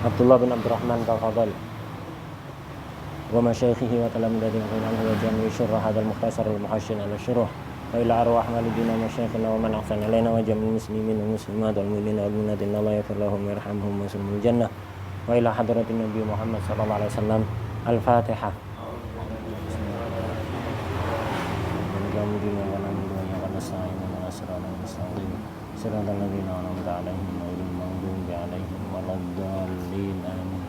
Abdullah bin Abdurrahman Kal-Fadal wa masyayikhihi wa talamidati عنه وجميع شرح هذا المختصر المحشن على الشروح وإلى أرواح والدينا ومشايخنا ومن أحسن إلينا وجميع المسلمين والمسلمات والمؤمنين والمؤمنات إن الله يغفر لهم ويرحمهم ويسلم الجنة وإلى حضرة النبي محمد صلى الله عليه وسلم الفاتحة. صراط الذين أنعمت عليهم غير المغضوب عليهم ولا الضالين آمين.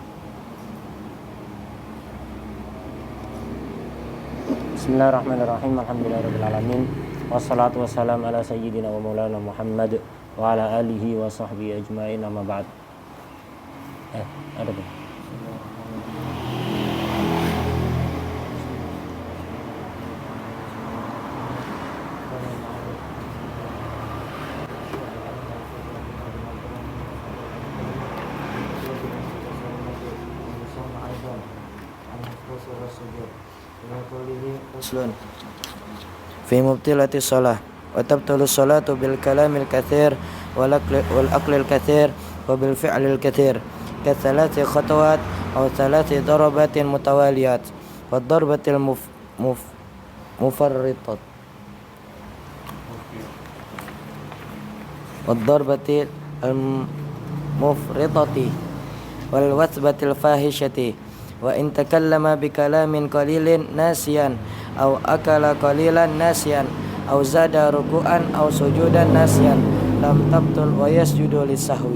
Bismillahirrahmanirrahim. Alhamdulillahirabbil alamin. Wassalatu wassalamu ala sayyidina wa maulana Muhammad wa ala alihi wa sahbihi ajmain. Amma ba'd. Ada tuh. في مبطلة الصلاة وتبطل الصلاة بالكلام الكثير والأكل الكثير وبالفعل الكثير كثلاث خطوات أو ثلاث ضربات متواليات والضربة المفرطة والوثبة الفاحشة وإن تكلم بكلام قليل ناسيا أو أكل قليلا ناسيا أو زاد ركوعا أو سجودا ناسيا لم تبطل ويسجد للسهو.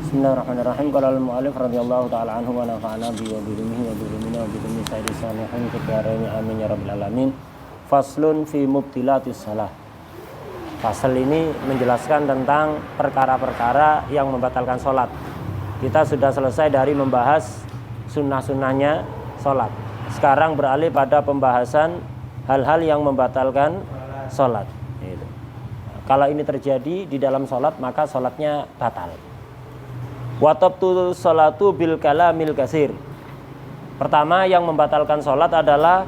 Bismillahirrahmanirrahim. Qala al-mu'allif radhiyallahu ta'ala anhu wa nafa'ana bi wa bi ilmihi wa bi ilmihi wa bi ilmi sayyidis salihin fid dharain amin ya rabbil alamin. Faslun fi mubtilatis shalah. Fasal ini menjelaskan tentang perkara-perkara yang membatalkan sholat. Kita sudah selesai dari membahas sunnah-sunnahnya sholat. Sekarang beralih pada pembahasan hal-hal yang membatalkan sholat. Kalau ini terjadi di dalam sholat, maka sholatnya batal. Wa tabtu sholatu bil kalamil katsir. Pertama yang membatalkan sholat adalah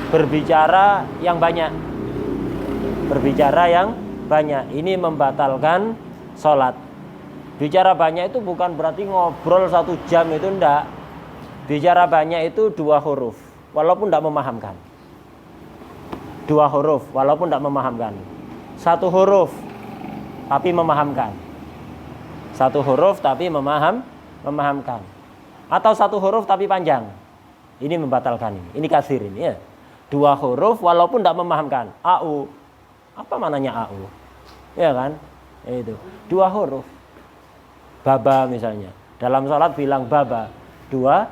berbicara yang banyak. Berbicara yang banyak. Ini membatalkan sholat. Bicara banyak itu bukan berarti ngobrol 1 jam, itu enggak. Bicara banyak itu 2 huruf walaupun enggak memahamkan. 2 huruf walaupun enggak memahamkan. 1 huruf tapi memahamkan. 1 huruf tapi memahamkan. Atau 1 huruf tapi panjang. Ini membatalkan ini. Ini kasir ini ya. 2 huruf walaupun enggak memahamkan. AU. Apa mananya AU? Ya kan? Itu. 2 huruf. Baba misalnya. Dalam sholat bilang baba. 2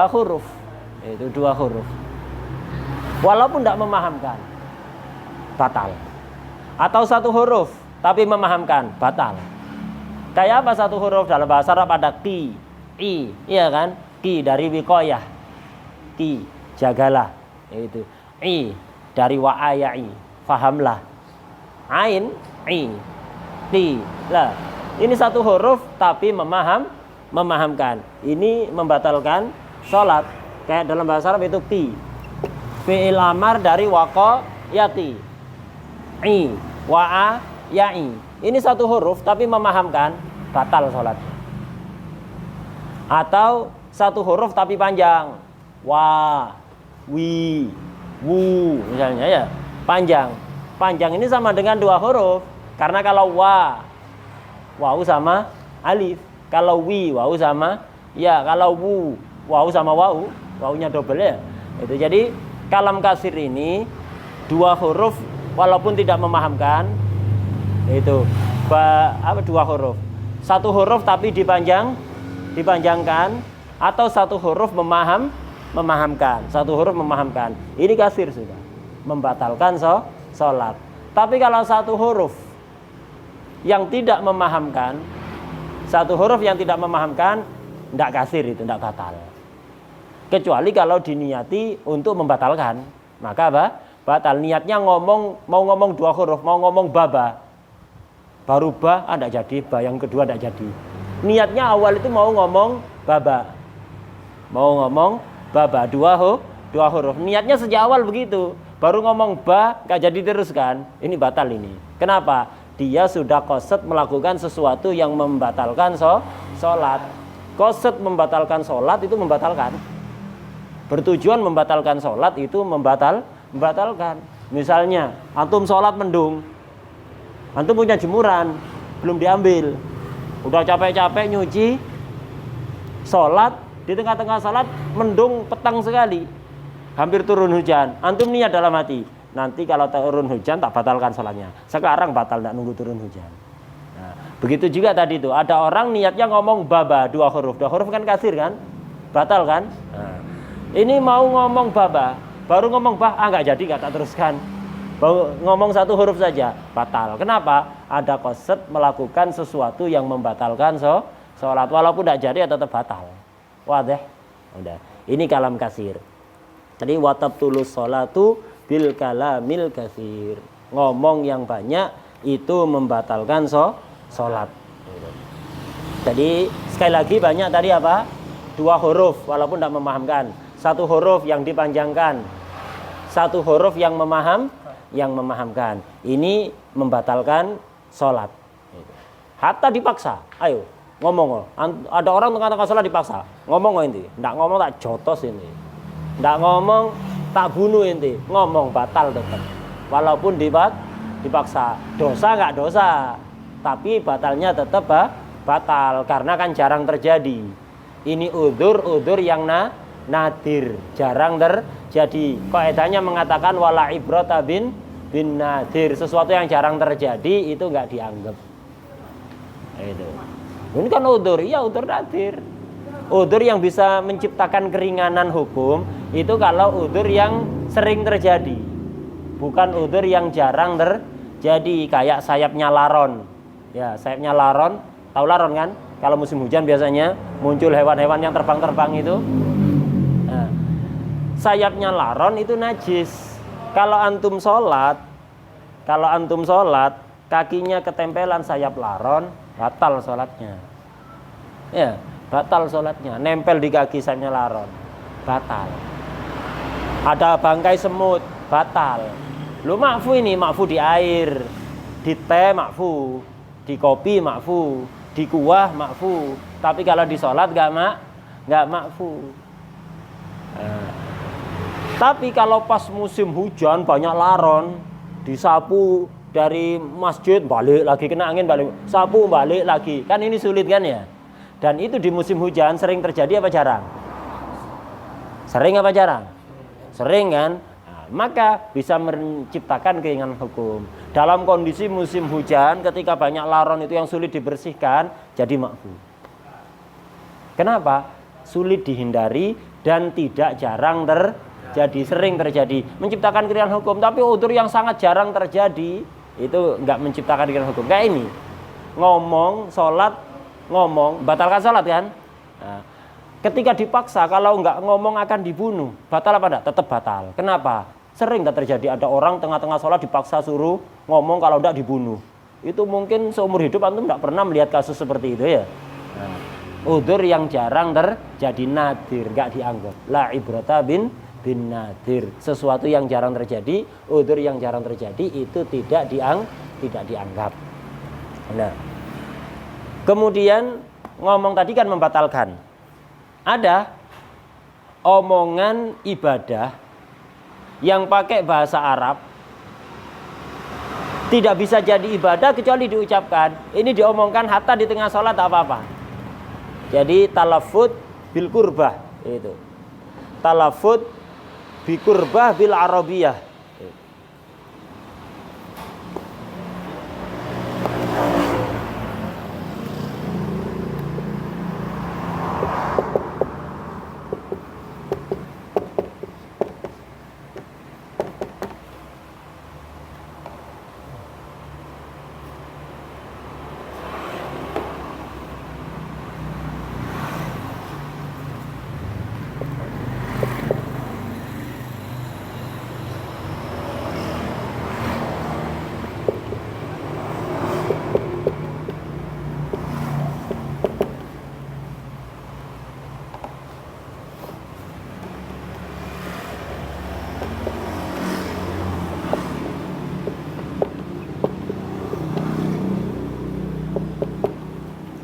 huruf. Itu 2 huruf. Walaupun tidak memahamkan, batal. Atau 1 huruf tapi memahamkan, batal. Kayak apa 1 huruf dalam bahasa Arab? Ada ki, i, iya kan? Ki dari wiqayah. Ki, jagalah. Itu. I dari wa'ayai, fahamlah. Ain, i, ti, la. Ini 1 huruf tapi memahamkan. Ini membatalkan sholat. Kayak dalam bahasa Arab itu ti. Fi'il amar dari waqa yati. I, wa'a, ya'i. Ini 1 huruf tapi memahamkan, batal sholatnya. Atau 1 huruf tapi panjang. Wa, wi, wu misalnya ya. Panjang. Panjang ini sama dengan 2 huruf. Karena kalau wawu sama alif. Kalau wi, wawu sama ya. Kalau wu, wawu sama wawu. Wawunya double ya. Itu jadi kalam kasir ini 2 huruf walaupun tidak memahamkan. Itu 2 huruf. 1 huruf tapi dipanjangkan. Atau 1 huruf memahamkan. 1 huruf memahamkan. Ini kasir sudah. Membatalkan sholat. Tapi kalau 1 huruf yang tidak memahamkan, 1 huruf yang tidak memahamkan, tidak kasir, itu tidak batal. Kecuali kalau diniati untuk membatalkan, maka apa? Batal. Niatnya mau ngomong 2 huruf, mau ngomong baba, baru tidak jadi, yang kedua tidak jadi. Niatnya awal itu mau ngomong baba, dua huruf. Niatnya sejak awal begitu. Baru ngomong ba, nggak jadi terus kan? Ini batal ini. Kenapa? dia sudah qasad melakukan sesuatu yang membatalkan sholat. Qasad membatalkan sholat itu membatalkan. Bertujuan membatalkan sholat itu membatalkan. Misalnya antum sholat mendung, antum punya jemuran belum diambil, udah capek-capek nyuci, sholat di tengah-tengah sholat mendung petang sekali, hampir turun hujan. Antum niat dalam hati, nanti kalau turun hujan tak batalkan sholatnya. Sekarang batal, tidak nunggu turun hujan. Nah, begitu juga tadi itu ada orang niatnya ngomong baba 2 huruf kan kasir kan, batal kan. Nah, ini mau ngomong baba, baru ngomong bah, nggak jadi, nggak tak teruskan. Baru ngomong 1 huruf saja, batal. Kenapa? Ada qasad melakukan sesuatu yang membatalkan sholat, walaupun tidak jadi ya tetap batal. Wadah, udah. Ini kalam kasir. Jadi watab tulus sholatu bil kalamil kasir. Ngomong yang banyak itu membatalkan sholat. Jadi sekali lagi banyak tadi apa? 2 huruf walaupun tidak memahamkan. 1 huruf yang dipanjangkan, 1 huruf yang memahamkan. Ini membatalkan sholat. Hatta dipaksa. Ayo ngomong. Ada orang tengah-tengah sholat dipaksa. Ngomong inti. Tidak ngomong tak jotos ini. Tidak ngomong tak bunuh inti. Ngomong batal tetap. Walaupun dipaksa. Dosa nggak dosa. Tapi batalnya tetap batal. Karena kan jarang terjadi. Ini udzur yang nadir, jarang terjadi. Kaidahnya mengatakan wala ibrata bin nadir, sesuatu yang jarang terjadi itu enggak dianggap. Itu. Ini kan udzur, iya udzur nadir. Udzur yang bisa menciptakan keringanan hukum itu kalau udzur yang sering terjadi. Bukan udzur yang jarang terjadi, kayak sayapnya laron. Ya, sayapnya laron, tahu laron kan? Kalau musim hujan biasanya muncul hewan-hewan yang terbang-terbang itu. Nah, sayapnya laron itu najis. Kalau antum sholat, kakinya ketempelan sayap laron, batal sholatnya. Ya, batal sholatnya. Nempel di kaki sayapnya laron, batal. Ada bangkai semut, batal. Lu makfu ini, makfu di air, di teh makfu, di kopi makfu, di kuah makfu. Tapi kalau di sholat nggak makfu. Nah, tapi kalau pas musim hujan banyak laron, disapu dari masjid balik lagi, kena angin balik, sapu balik lagi, kan ini sulit kan ya. Dan itu di musim hujan sering terjadi apa jarang? Sering apa jarang? Sering kan? Nah, maka bisa menciptakan keinginan hukum. Dalam kondisi musim hujan ketika banyak laron itu yang sulit dibersihkan, jadi makfu. Kenapa? Sulit dihindari dan tidak jarang terjadi, sering terjadi, menciptakan keinginan hukum. Tapi udzur yang sangat jarang terjadi itu enggak menciptakan keinginan hukum. Kayak ini, ngomong sholat, ngomong batalkan sholat kan? Nah, ketika dipaksa kalau enggak ngomong akan dibunuh, batal apa enggak? Tetap batal. Kenapa? Sering tak terjadi ada orang tengah-tengah sholat dipaksa suruh ngomong, kalau enggak dibunuh. Itu mungkin seumur hidup antum enggak pernah melihat kasus seperti itu ya. Nah, udzur yang jarang terjadi, nadir, enggak dianggap. La ibrata bin nadir. Sesuatu yang jarang terjadi, udzur yang jarang terjadi itu tidak dianggap. Nah, kemudian ngomong tadi kan membatalkan. Ada omongan ibadah yang pakai bahasa Arab tidak bisa jadi ibadah kecuali diucapkan. Ini diomongkan hatta di tengah sholat tak apa-apa. Jadi talafut bil kurbah itu. Talafut bi kurbah bil arabiyah.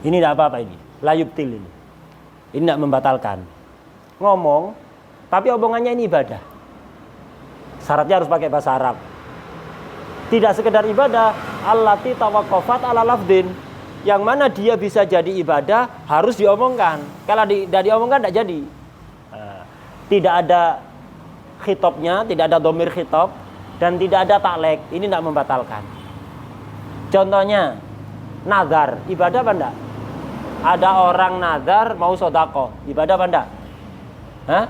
Ini tidak apa-apa ini. La yubtil ini. Ini tidak membatalkan. Ngomong, tapi omongannya ini ibadah. Syaratnya harus pakai bahasa Arab. Tidak sekedar ibadah, allati tawaqqafat ala lafdin. Yang mana dia bisa jadi ibadah harus diomongkan. Kalau tidak diomongkan tidak jadi. Tidak ada khitobnya, tidak ada domir khitob, dan tidak ada taklek. Ini tidak membatalkan. Contohnya, nazar, ibadah apa enggak? Ada orang nazar mau sodako, ibadah apa enggak? Hah?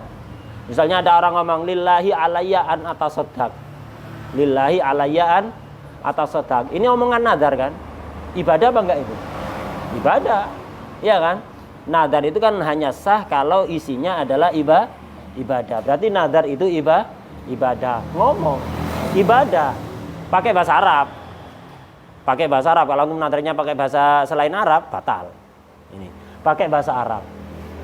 Misalnya ada orang ngomong, lillahi alayya an atasodak. Lillahi alayya an atasodak. Ini omongan nazar kan? Ibadah apa enggak itu? Ibadah, ya kan? Nazar itu kan hanya sah kalau isinya adalah ibadah. Berarti nazar itu ibadah. Ngomong, ibadah. Pakai bahasa Arab. Pakai bahasa Arab. Kalau nazarnya pakai bahasa selain Arab, batal. Ini pakai bahasa Arab.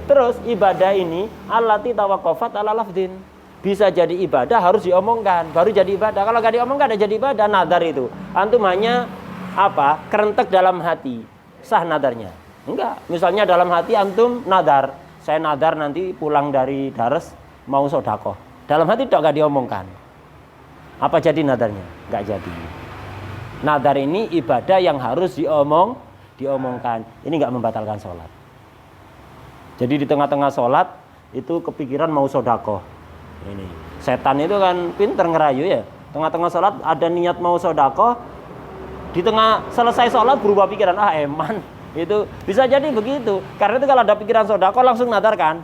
Terus ibadah ini allati tawaqqafat ala lafdin. Bisa jadi ibadah harus diomongkan, baru jadi ibadah. Kalau nggak diomongkan tidak jadi ibadah. Nazar itu antum hanya apa? Kerentek dalam hati. Sah nadarnya? Enggak. Misalnya dalam hati antum nadar, saya nadar nanti pulang dari dares mau sodako. Dalam hati nggak diomongkan. Apa jadi nadarnya? Nggak jadi. Nadar ini ibadah yang harus diomongkan. Ini nggak membatalkan sholat. Jadi di tengah-tengah sholat itu kepikiran mau sodako. Ini setan itu kan pinter ngerayu ya. Tengah-tengah sholat ada niat mau sodako. Di tengah selesai sholat berubah pikiran, eman. Itu bisa jadi begitu. Karena itu kalau ada pikiran sodako langsung nadar kan.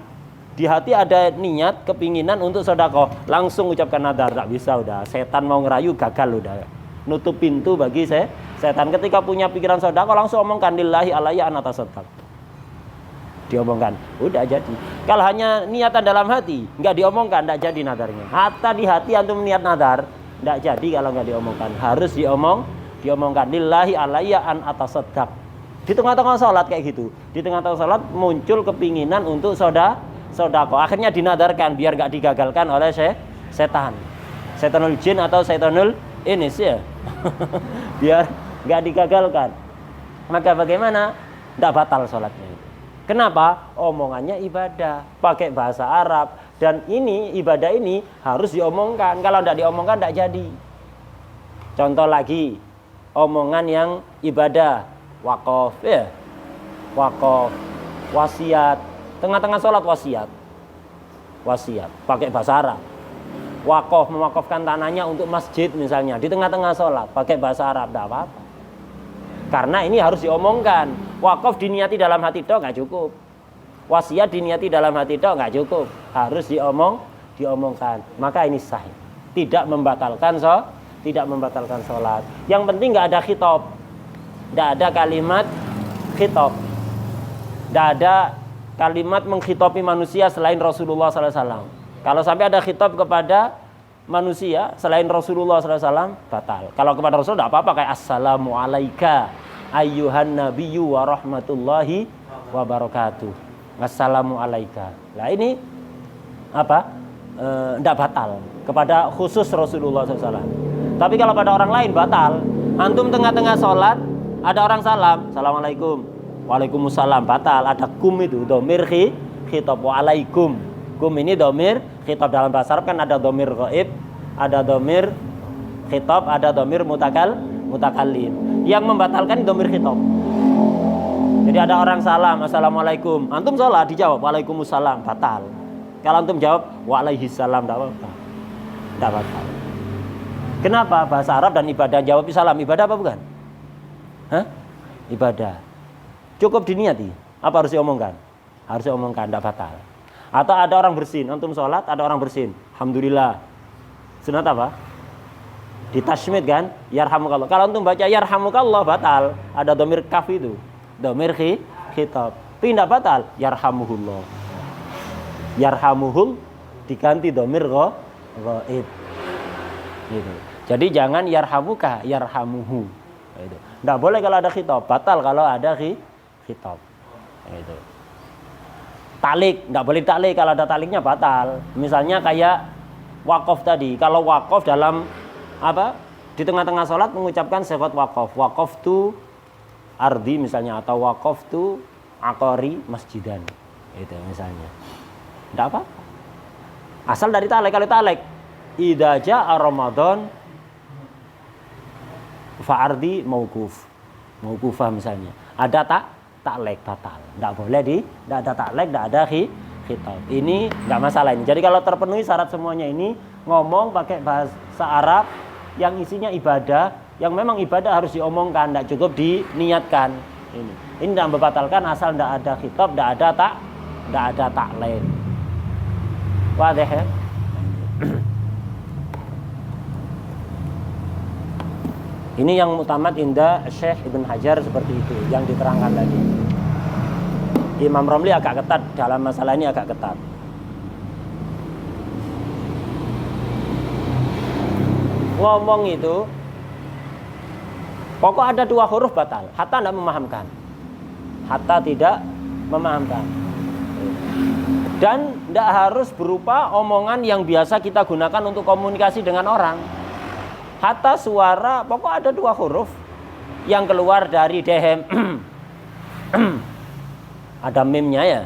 Di hati ada niat, kepinginan untuk sodako, langsung ucapkan nadar. Tak bisa udah. Setan mau ngerayu gagal udah. Nutup pintu bagi setan. Ketika punya pikiran sodako langsung omongkan lillahi alayya an atasaddaq. Diomongkan, udah jadi. Kalau hanya niatan dalam hati, nggak diomongkan, nggak jadi nadarnya. Hatta di hati antum niat nadar, nggak jadi kalau nggak diomongkan. Harus diomongkan lillahi alayya an atasaddaq. Di tengah-tengah sholat kayak gitu. Di tengah-tengah sholat muncul kepinginan untuk sodako. Akhirnya dinadarkan biar nggak digagalkan oleh setan. Setanul jin atau setanul inis ya. Biar nggak digagalkan. Maka bagaimana? Nggak batal sholatnya itu. Kenapa? Omongannya ibadah, pakai bahasa Arab. Dan ini ibadah ini harus diomongkan. Kalau nggak diomongkan nggak jadi. Contoh lagi, omongan yang ibadah, wakaf ya, wakaf, wasiat. Tengah-tengah sholat wasiat, pakai bahasa Arab. Wakaf, mewakafkan tanahnya untuk masjid misalnya. Di tengah-tengah sholat, pakai bahasa Arab, tidak apa-apa. Karena ini harus diomongkan. Wakaf diniati dalam hati dong nggak cukup. Wasiat diniati dalam hati dong nggak cukup. Harus diomongkan. Maka ini sah. Tidak membatalkan sholat. Yang penting nggak ada khitab. Nggak ada kalimat khitab. Nggak ada kalimat menghitopi manusia selain Rasulullah SAW. Kalau sampai ada khitab kepada manusia selain Rasulullah SAW, batal. Kalau kepada Rasul tidak apa-apa, kayak assalamu alaika ayyuhan nabiyyu wa rahmatullahi wa barakatuh. Assalamu alaika. Nah ini apa? Tidak batal kepada khusus Rasulullah SAW. Tapi kalau pada orang lain batal. Antum tengah-tengah sholat ada orang salam, assalamualaikum, waalaikumsalam, batal. Ada kum itu domir khitab wa alaikum. Kum ini domir khitab. Dalam bahasa Arab kan ada domir ghaib, ada domir khitab, ada domir mutakallim. Yang membatalkan domir khitab. Jadi ada orang salam, assalamualaikum. Antum sholat dijawab waalaikumsalam, batal. Kalau antum jawab waalaihissalam, tidak apa-apa. Tidak batal. Kenapa? Bahasa Arab dan ibadah, jawab salam. Ibadah apa bukan? Hah? Ibadah. Cukup diniati. Apa harus diomongkan? Harus diomongkan, tidak batal. Atau ada orang bersin, antum sholat, ada orang bersin. Alhamdulillah. Sunat apa? Ditashmid kan? Yarhamukallah. Kalau antum baca yarhamukallah, batal. Ada domir kaf itu. Domir khitab. Tapi tidak batal. Yarhamuhullah. Yarhamuhul diganti domir ghaib. Gitu. Jadi jangan yarhamuka, yarhamuhu. Gitu. Tidak boleh kalau ada khitab. Batal kalau ada khitab. Gitu. Talik, nggak boleh talik. Kalau ada taliknya batal. Misalnya kayak wakaf tadi. Kalau wakaf dalam apa? Di tengah-tengah sholat mengucapkan sifat wakaf. Wakaf tu ardi misalnya, atau waqaftu aqari masjidan. Itu misalnya. Enggak apa. Asal dari ta'lek. Kalau ta'lek idza jaa Ramadan fa ardi mauqufah misalnya. Ada ta'lek batal. Enggak boleh enggak ada ta'lek, enggak ada khitab. Ini enggak masalah ini. Jadi kalau terpenuhi syarat semuanya ini, ngomong pakai bahasa Arab yang isinya ibadah, yang memang ibadah harus diomongkan, enggak cukup diniatkan. Ini enggak membatalkan asal enggak ada khitab, enggak ada ta'lek. Wadah ya? Ini yang mutamad indah Syekh Ibn Hajar seperti itu yang diterangkan tadi. Imam Romli agak ketat dalam masalah ini, agak ketat. Ngomong itu pokok ada 2 huruf batal. Hatta tidak memahamkan. Hatta tidak memahamkan. Dan tidak harus berupa omongan yang biasa kita gunakan untuk komunikasi dengan orang. Hatta suara, pokok ada 2 huruf yang keluar dari dehem. Ada mimnya ya.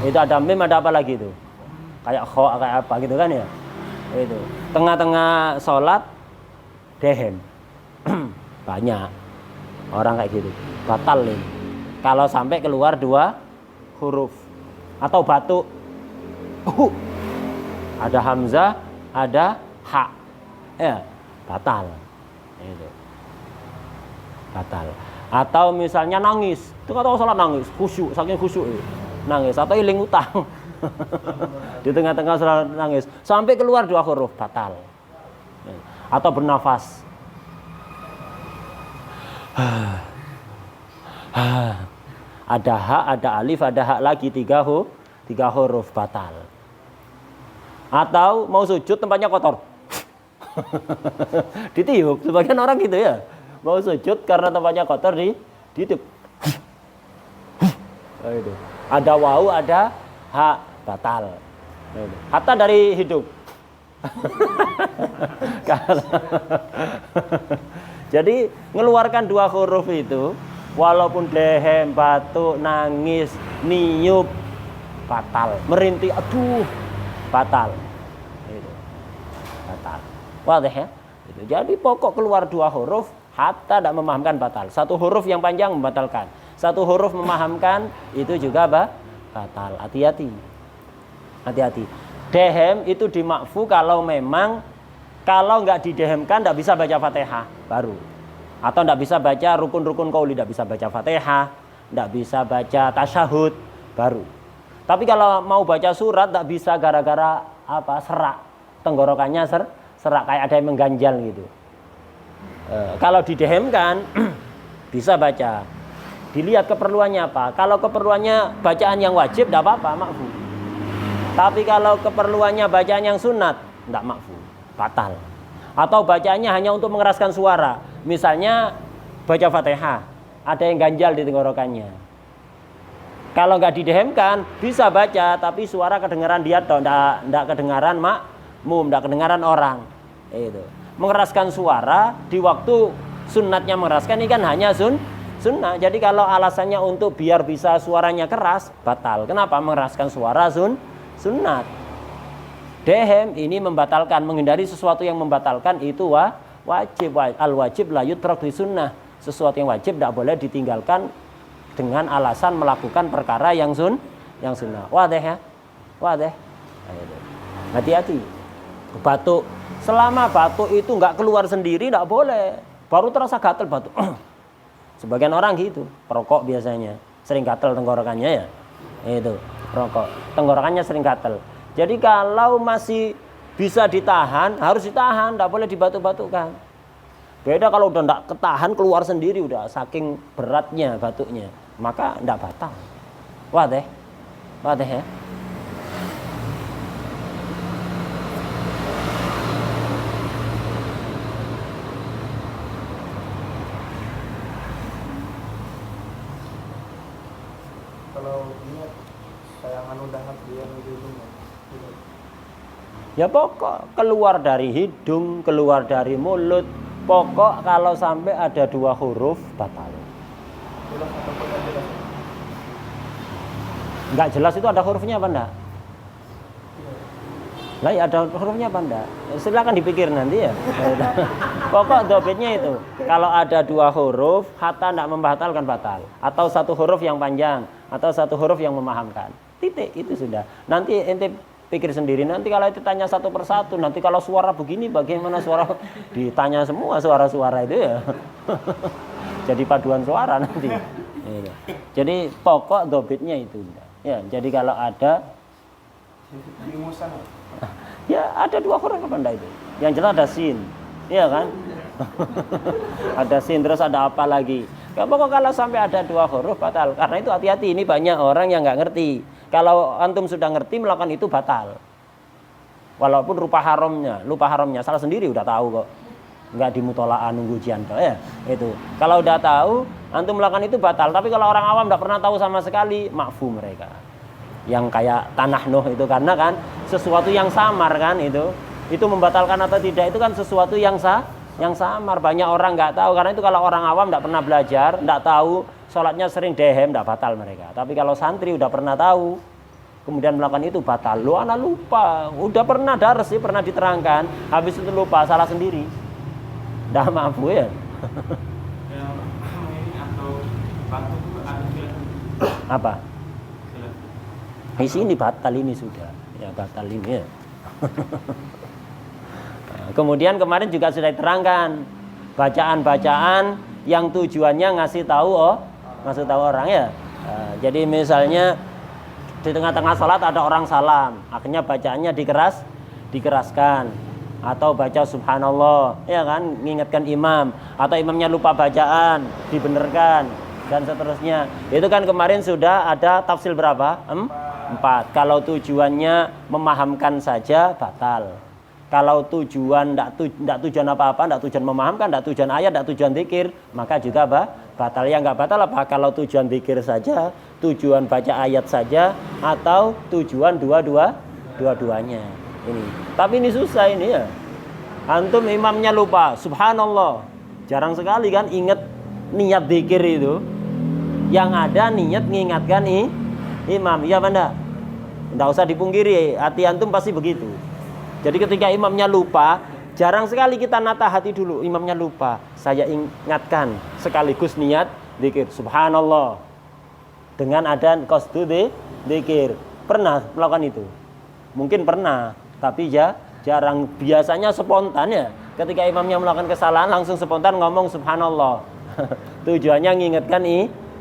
Itu ada mim, ada apa lagi itu? Kayak kho, kayak apa gitu kan ya. Itu tengah-tengah sholat dehem. Banyak orang kayak gitu. Batal ini kalau sampai keluar 2 huruf. Atau batuk. Ada hamzah, ada ha. Ya, batal. Itu. Batal. Atau misalnya nangis. Itu enggak tahu salat nangis, khusyuk, saking khusyuk nangis atau iling utang. Di tengah-tengah salat nangis sampai keluar 2 huruf, batal. Atau bernafas. Ada ha, ada alif, ada hak lagi, 3 huruf, batal. Atau mau sujud tempatnya kotor. Ditiup, sebagian orang gitu ya. Mau sujud karena tempatnya kotor ditiup. Itu. Ada wau, ada hak, batal. Hatta dari hidup. Jadi ngeluarkan 2 huruf itu, walaupun dehem, batuk, nangis, niup, batal. Merintih, aduh, batal. Itu. Batal. Wadah ya? Itu. Jadi pokok keluar 2 huruf, hatta tidak memahamkan batal. 1 huruf yang panjang membatalkan. 1 huruf memahamkan itu juga batal. Hati-hati. Hati-hati. Dehem itu dimakfu kalau memang kalau nggak didehemkan tidak bisa baca Fatihah baru. Atau tidak bisa baca rukun-rukun qauli, tidak bisa baca Fatihah, tidak bisa baca tasyahud baru. Tapi kalau mau baca surat tidak bisa gara-gara apa? Serak. Tenggorokannya serak, kayak ada yang mengganjal gitu. Kalau didehemkan bisa baca. Dilihat keperluannya apa. Kalau keperluannya bacaan yang wajib tidak apa-apa, makfu. Tapi kalau keperluannya bacaan yang sunat, tidak makfu, batal. Atau bacaannya hanya untuk mengeraskan suara. Misalnya baca Fatihah, ada yang ganjal di tenggorokannya. Kalau nggak didehemkan bisa baca, tapi suara kedengaran dia toh, tidak kedengaran makmum, tidak kedengaran orang. Itu. Mengeraskan suara di waktu sunatnya mengeraskan ini kan hanya sunnah. Jadi kalau alasannya untuk biar bisa suaranya keras, batal. Kenapa? Mengeraskan suara sunnat. Dehem ini membatalkan, menghindari sesuatu yang membatalkan itu wajib. Al wajib la yutrak li sunnah. Sesuatu yang wajib tidak boleh ditinggalkan dengan alasan melakukan perkara yang sunnah. Wadah ya? Wadah. Hati-hati. Batuk. Selama batuk itu nggak keluar sendiri tidak boleh. Baru terasa gatal batuk. Sebagian orang gitu, perokok biasanya sering gatal tenggorokannya ya. Itu, perokok. Tenggorokannya sering gatal. Jadi kalau masih bisa ditahan, harus ditahan, tidak boleh dibatuk-batukkan. Beda kalau udah tidak ketahan keluar sendiri, udah saking beratnya batuknya, maka tidak batal. Wadah. Wadah ya. Kalau niat sayangan udah dia hidungnya. Ya pokok keluar dari hidung, keluar dari mulut, Pokok kalau sampai ada 2 huruf batal. Enggak jelas itu ada hurufnya apa enggak? Lah ya ada hurufnya apa enggak? Silakan dipikir nanti ya. Pokok dobitnya itu kalau ada 2 huruf hatta enggak membatalkan batal, atau 1 huruf yang panjang atau 1 huruf yang memahamkan. Titik, itu sudah. Nanti ente pikir sendiri, nanti kalau itu tanya satu persatu, nanti kalau suara begini bagaimana suara, ditanya semua suara-suara itu ya. Jadi paduan suara nanti. Jadi pokok dobitnya itu. Ya, jadi kalau ada ya ada 2 huruf apa enggak itu? Yang jelas ada sin. Iya kan? Ada sin, terus ada apa lagi? Pokok kalau sampai ada 2 huruf batal. Karena itu hati-hati, ini banyak orang yang nggak ngerti. Kalau antum sudah ngerti melakukan itu batal. Walaupun lupa haramnya salah sendiri udah tahu kok. Nggak dimutola'ah nunggu ujian kok ya. Itu. Kalau udah tahu, antum melakukan itu batal. Tapi kalau orang awam nggak pernah tahu sama sekali, makfu mereka. Yang kayak tanah Nuh itu karena kan sesuatu yang samar kan itu membatalkan atau tidak itu kan sesuatu yang samar. Banyak orang nggak tahu karena itu kalau orang awam nggak pernah belajar, nggak tahu, sholatnya sering dehem, nggak batal mereka. Tapi kalau santri udah pernah tahu, kemudian melakukan itu batal. Lu anak lupa, udah pernah dars sih, pernah diterangkan, habis itu lupa, salah sendiri. Dah maaf ya. Apa? Di sini batal ini sudah, ya batal ini ya. Kemudian kemarin juga sudah diterangkan bacaan-bacaan yang tujuannya ngasih tahu orang ya. Jadi misalnya di tengah-tengah salat ada orang salam, akhirnya bacaannya dikeraskan, atau baca subhanallah, ya kan, mengingatkan imam, atau imamnya lupa bacaan, dibenarkan dan seterusnya. Itu kan kemarin sudah ada tafsir berapa? 4. Kalau tujuannya memahamkan saja batal. Kalau tujuan tidak tujuan apa-apa, tidak tujuan memahamkan, tidak tujuan ayat, tidak tujuan zikir, maka juga batal. Yang nggak batal apa? Kalau tujuan zikir saja, tujuan baca ayat saja, atau tujuan dua-duanya. Ini. Tapi ini susah ini ya. Antum imamnya lupa, subhanallah. Jarang sekali kan ingat niat zikir itu. Yang ada niat mengingatkan imam, iya apa enggak? Enggak usah dipungkiri, hati antum pasti begitu. Jadi ketika imamnya lupa, jarang sekali kita nata hati dulu. Imamnya lupa, saya ingatkan sekaligus niat zikir subhanallah dengan ada qasdu zikir. Pernah melakukan itu? Mungkin pernah, tapi jarang. Biasanya spontan ya. Ketika imamnya melakukan kesalahan langsung spontan ngomong subhanallah. Tujuannya mengingatkan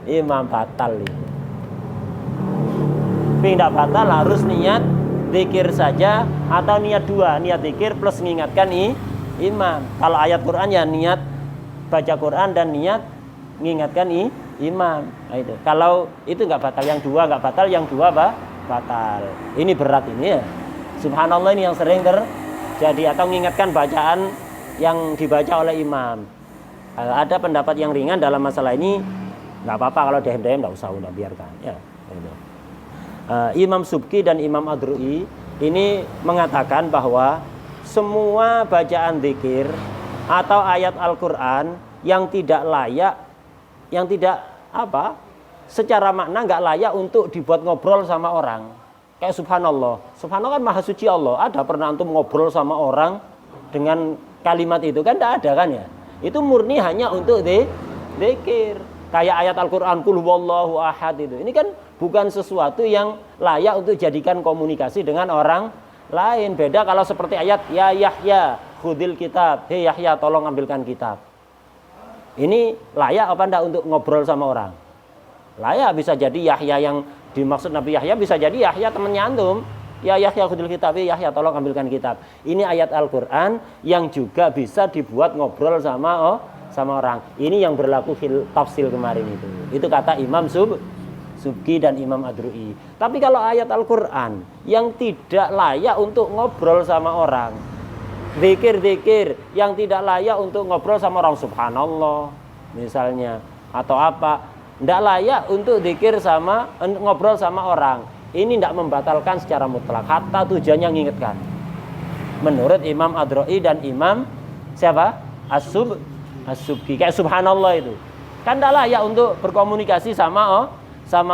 imam, batal itu. Tapi tidak batal, harus niat zikir saja atau niat 2, niat zikir plus mengingatkan imam. Kalau ayat Quran ya niat baca Quran dan niat mengingatkan imam. Nah, itu. Kalau itu nggak batal, yang 2 nggak batal, yang 2 batal. Ini berat ini ya. Subhanallah ini yang sering terjadi, atau mengingatkan bacaan yang dibaca oleh imam. Ada pendapat yang ringan dalam masalah ini, nggak apa-apa kalau dehem-dehem nggak usah, udah biarkan ya. Gitu. Imam Subki dan Imam Adru'i ini mengatakan bahwa semua bacaan zikir atau ayat Al-Quran yang tidak layak, yang tidak secara makna nggak layak untuk dibuat ngobrol sama orang. Kayak subhanallah, subhanallah kan maha suci Allah. Ada pernah antum ngobrol sama orang dengan kalimat itu? Kan tidak ada kan ya. Itu murni hanya untuk zikir. Kayak ayat Al-Quran Qul huwallahu ahad itu. Ini kan bukan sesuatu yang layak untuk jadikan komunikasi dengan orang lain. Beda kalau seperti ayat ya Yahya khudil kitab, hei Yahya tolong ambilkan kitab. Ini layak apa enggak untuk ngobrol sama orang? Layak, bisa jadi Yahya yang dimaksud Nabi Yahya, bisa jadi Yahya temannya antum. Ya Yahya khudil kitab, hei Yahya tolong ambilkan kitab. Ini ayat Al-Quran yang juga bisa dibuat ngobrol sama orang. Ini yang berlaku tafsir kemarin itu. Itu kata Imam Subki dan Imam Adru'i. Tapi kalau ayat Al-Quran yang tidak layak untuk ngobrol sama orang, zikir-zikir yang tidak layak untuk ngobrol sama orang, subhanallah misalnya, atau apa, tidak layak untuk zikir ngobrol sama orang, ini tidak membatalkan secara mutlak, hatta tujuannya mengingatkan. Menurut Imam Adru'i dan Imam siapa? as-subki. Kayak subhanallah itu. Kan tidak layak untuk berkomunikasi sama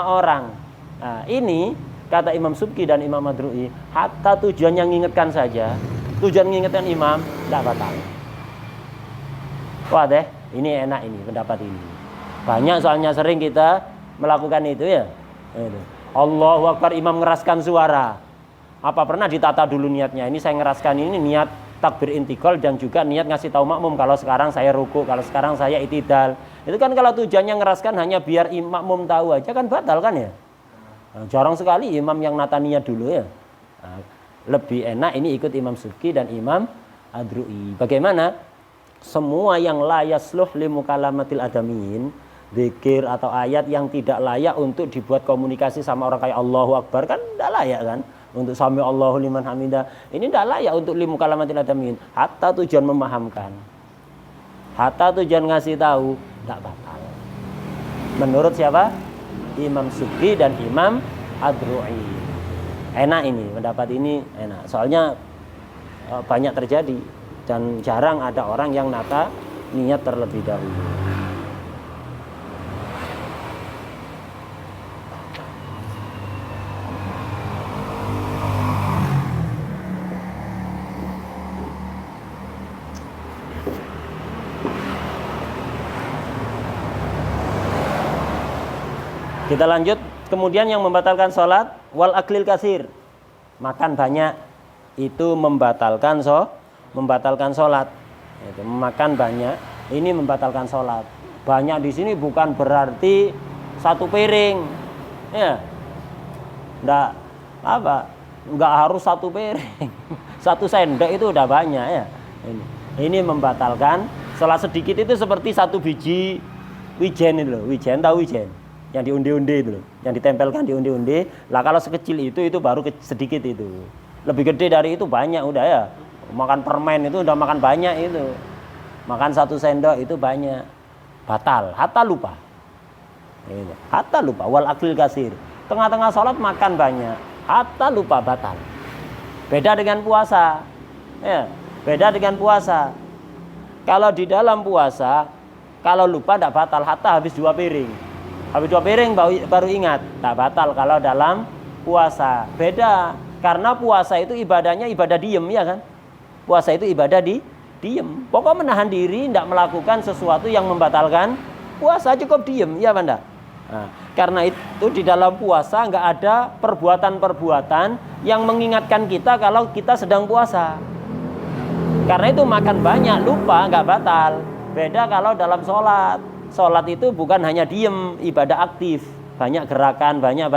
orang. Nah, ini kata Imam Subki dan Imam Madru'i, hatta tujuannya mengingatkan saja, tujuan mengingatkan imam, tidak batal. Wah deh, ini enak ini pendapat ini. Banyak soalnya sering kita melakukan itu ya. Allahu Akbar, imam ngeraskan suara. Apa pernah ditata dulu niatnya? Ini saya ngeraskan ini niat takbir intikal dan juga niat ngasih tahu makmum kalau sekarang saya ruku, kalau sekarang saya itidal. Itu kan kalau tujuannya ngeraskan hanya biar makmum tahu aja kan batal kan ya. Nah, jarang sekali imam yang nata niat dulu ya. Nah, lebih enak ini ikut Imam Subki dan Imam Adru'i. Bagaimana? Semua yang la yasluh li mukalamatil adamin, zikir atau ayat yang tidak layak untuk dibuat komunikasi sama orang kayak Allahu Akbar kan tidak layak kan. Untuk sami Allahu liman hamidah ini tidak layak untuk li mukalamatil adamin. Hatta tujuan memahamkan, hatta tujuan ngasih tahu tidak batal. Menurut siapa? Imam Subki dan Imam Adru'i. Enak ini, pendapat ini enak. Soalnya banyak terjadi dan jarang ada orang yang nata niat terlebih dahulu. Kita lanjut, kemudian yang membatalkan sholat wal aklil kasir, makan banyak itu membatalkan sholat. Itu, makan banyak ini membatalkan sholat. Banyak di sini bukan berarti satu piring, ya, nggak harus satu piring, satu sendok itu udah banyak ya. Ini membatalkan sholat. Sedikit itu seperti satu biji wijen itu loh, wijen tahu wijen? Yang diundi-undi itu loh, yang ditempelkan di undi-undi. Lah kalau sekecil itu baru sedikit itu. Lebih gede dari itu banyak udah ya. Makan permen itu udah makan banyak itu. Makan satu sendok itu banyak. Batal, hatta lupa. Hatta lupa wal aklil kasir. Tengah-tengah sholat makan banyak, hatta lupa batal. Beda dengan puasa. Ya, beda dengan puasa. Kalau di dalam puasa, kalau lupa tidak batal, hatta habis 2 piring. Habis 2 piring baru ingat, tak batal kalau dalam puasa. Beda, karena puasa itu ibadahnya ibadah diem ya kan. Puasa itu ibadah diem. Pokok menahan diri, tidak melakukan sesuatu yang membatalkan puasa, cukup diem ya benda. Nah, karena itu di dalam puasa nggak ada perbuatan-perbuatan yang mengingatkan kita kalau kita sedang puasa. Karena itu makan banyak, lupa nggak batal. Beda kalau dalam sholat. Sholat itu bukan hanya diem, ibadah aktif, banyak gerakan, banyak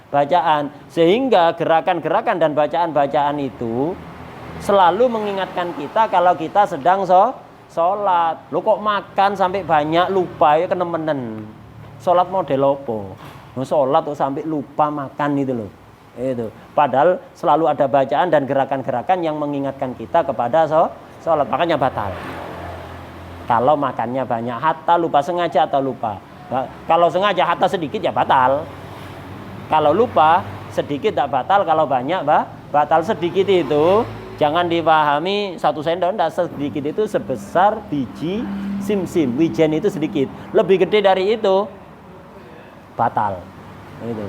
bacaan, sehingga gerakan-gerakan dan bacaan-bacaan itu selalu mengingatkan kita kalau kita sedang sholat. Lo kok makan sampai banyak lupa ya kenemenen. Sholat model opo? Sholat kok sampai lupa makan itu loh. Itu. Padahal selalu ada bacaan dan gerakan-gerakan yang mengingatkan kita kepada sholat, makanya batal. Kalau makannya banyak, hatta lupa, sengaja atau lupa. Kalau sengaja hatta sedikit ya batal. Kalau lupa sedikit tak batal, kalau banyak batal. Sedikit itu jangan dipahami 1 sendok, enggak, sedikit itu sebesar biji simsim, wijen itu sedikit. Lebih gede dari itu batal. Itu.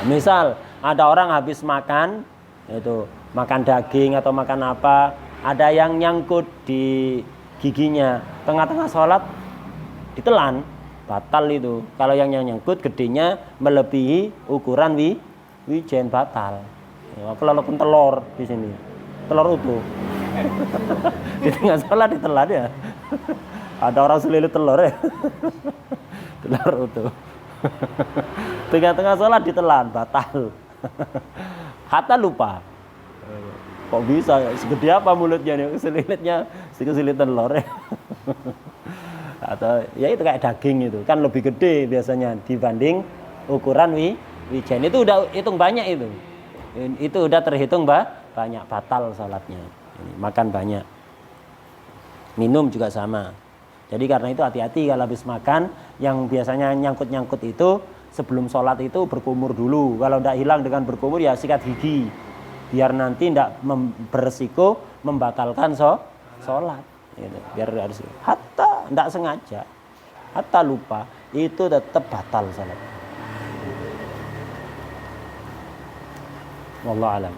Misal ada orang habis makan, itu makan daging atau makan apa, ada yang nyangkut di giginya, tengah-tengah sholat ditelan, batal itu. Kalau yang nyangkut gedenya melebihi ukuran wijen, batal. Walaupun telur di sini, telur utuh di tengah sholat ditelan ya. Ada orang selilit telur ya. Telur utuh tengah-tengah sholat ditelan, batal. Hatta lupa. Kok bisa ya? Segede apa mulutnya nih? Selilit telur ya. Atau ya itu kayak daging itu kan lebih gede biasanya dibanding ukuran wijen. Itu udah hitung banyak itu. Itu udah terhitung banyak, batal sholatnya. Makan banyak. Minum juga sama. Jadi karena itu hati-hati kalau habis makan, yang biasanya nyangkut-nyangkut itu sebelum sholat itu berkumur dulu. Kalau tidak hilang dengan berkumur ya sikat gigi. Biar nanti tidak beresiko membatalkan sholat. Gitu. Biar harus hatta tidak sengaja, hatta lupa, itu tetap batal salat. Wallahu a'lam.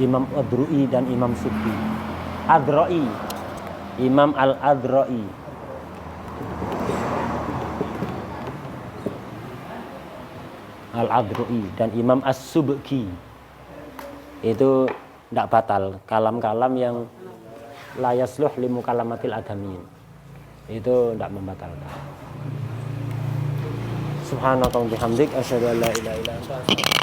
Imam Adru'i dan Imam Subki. Adro'i, Imam Al-Adro'i. Al-Adru'i dan Imam As-Subki. Itu tidak batal. Kalam-kalam yang la yasluh li mukallamatil adamiyin. Itu tidak membatalkan. Subhanallah wa bihamdik asyhadu an la ilaha illa anta